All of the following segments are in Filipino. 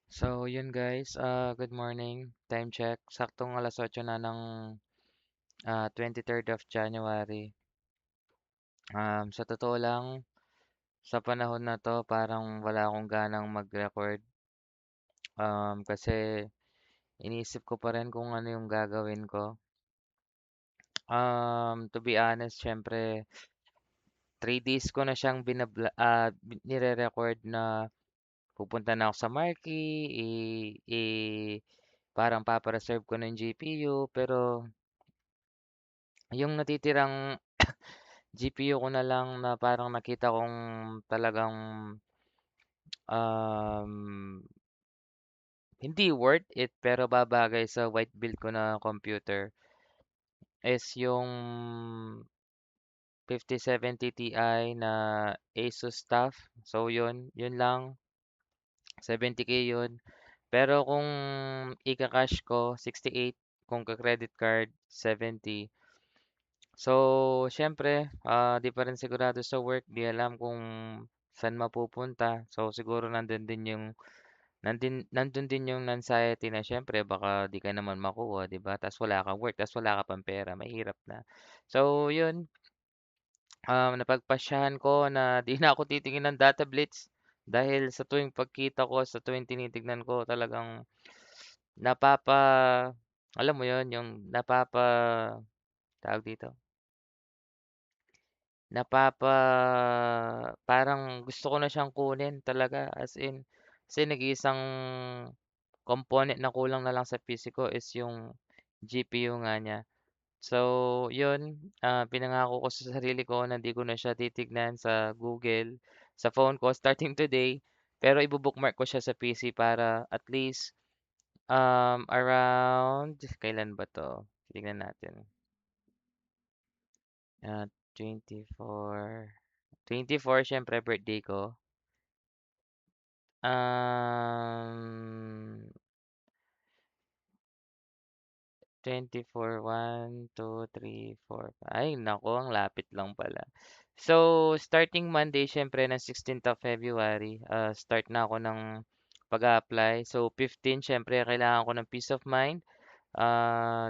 So, yun guys, good morning. Time check. Saktong alas 8 na ng 23rd of January. Sa totoo lang, sa panahon na to, parang wala akong ganang mag-record. Kasi iniisip ko pa rin kung ano yung gagawin ko. To be honest, syempre, 3 days ko na siyang nire-record na pupunta na ako sa Marquee, parang papareserve ko ng GPU, pero yung natitirang GPU ko na lang na parang nakita kong talagang um, hindi worth it pero babagay sa white build ko na computer is yung 5070 Ti na Asus stuff. So yun lang, 70K yun. Pero kung ika-cash ko, 68. Kung ka-credit card, 70. So, siyempre, di pa rin sigurado sa work, di alam kung saan mapupunta. So, siguro nandun din yung anxiety na siyempre baka di ka naman makuha, di ba? Tas wala kang work, tas wala ka pang pera, mahirap na. So, yun, napagpasyahan ko na di na ako titingin ng data blitz dahil sa tuwing pagkita ko, sa tuwing tinitignan ko, talagang napapa, alam mo yun, yung tawag dito, parang gusto ko na siyang kunin talaga, as in, kasi nag-iisang component na kulang na lang sa PC ko is yung GPU nga niya. So, yun, pinangako ko sa sarili ko na di ko na siya titignan sa Google, sa phone ko starting today, pero ibo-bookmark ko siya sa PC para at least around, kailan ba 'to? Tignan natin. Ah, 24. 24 siyempre birthday ko. 24, 1, 2, 3, 4. Ay, naku, ang lapit lang pala. So, starting Monday, syempre, ng 16th of February, start na ako ng pag-apply. So, 15, syempre, kailangan ko ng peace of mind.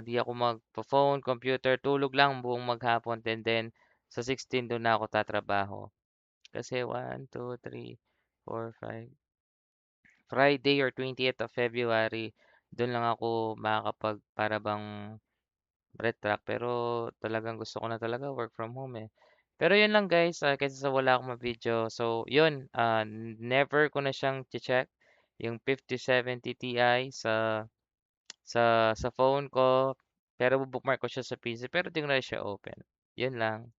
Di ako magpo-phone, computer, tulog lang buong maghapon. And then, sa 16, doon na ako tatrabaho. Kasi 1, 2, 3, 4, 5. Friday or 20th of February, doon lang ako makakapag para bang retract. Pero talagang gusto ko na talaga work from home eh. Pero yun lang guys, kaysa sa wala akong ma-video. So yun, never ko na siyang check yung 5070 Ti sa phone ko. Pero bookmark ko siya sa PC pero di ko na siya open. Yun lang.